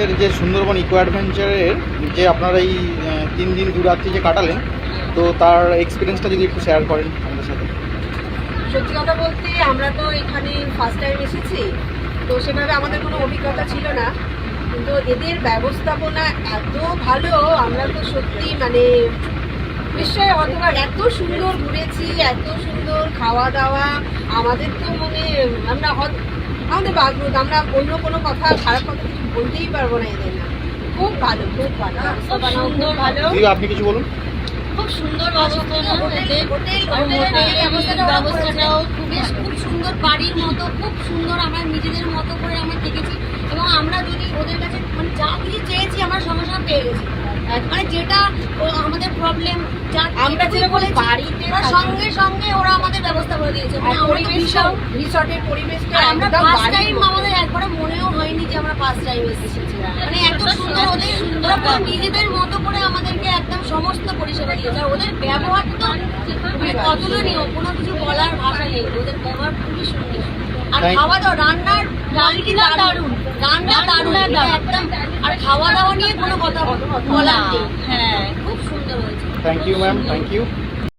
এর যে সুন্দরবন ইকো অ্যাডভেঞ্চারের যে আপনারা এই 3 দিন 2 রাত্রি যে কাটালেন, তো তার এক্সপিরিয়েন্সটা যদি একটু শেয়ার করেন আমাদের সাথে। সত্যি কথা বলতে আমরা তো এখানে ফার্স্ট টাইম এসেছি, তো সেভাবে আমাদের কোনো অভিজ্ঞতা ছিল না, কিন্তু এদের ব্যবস্থাপনা এত ভালো, আমরা তো সত্যি মানে নিশ্চয় অথবা এত সুন্দর ঘুরেছি, এত সুন্দর খাওয়া দাওয়া, আমাদের তো মানে আমাদের বাগরুদ, আমরা অন্য কোনো কথা খারাপ কথা কিছু বলতেই পারবো না এদের না। খুব ভালো, খুব ভালো, ব্যবস্থাপনাও খুব ভালো। দিদি আপনি কিছু বলুন। খুব সুন্দর ব্যবস্থাপনা, ব্যবস্থাটাও খুব সুন্দর, বাড়ির মতো খুব সুন্দর। আমরা নিজেদের মতো করে আমরা থেকেছি এবং আমরা যদি ওদের কাছে মানে যা কিছু চেয়েছি আমরা সঙ্গে সঙ্গে পেয়ে গেছি। মানে যেটা আমাদের প্রবলেম, যা আমরা যেরকম বাড়িতে সঙ্গে সঙ্গে ওরা আমাদের ব্যবস্থা করে দিয়েছে। মানে পরিবেশটাও, রিসর্টের পরিবেশটা আমরা একদম ফার্স্ট বাড়ির টাইম, মতো। আমাদের একবারে মনেও হয়নি যে আমরা ফার্স্ট টাইম এসেছি। মানে এত সুন্দর, ওরা পুরো নিজেদের মতো করে আমাদেরকে একদম সমস্ত পরিষেবা দিয়েছে। আর ওদের ব্যবহার তো অতুলনীয়, কোনো কিছু বলার ভাষা নেই, ওদের ব্যবহার খুবই সুন্দর। আর খাওয়া দাওয়া, রান্নার কোয়ালিটিটা দারুণ, রান্না দারুণ একদম। আর খাওয়া দাওয়া নিয়ে কোনো কথা বলার নেই। হ্যাঁ, খুব সুন্দর হয়েছে। Thank you ma'am, thank you.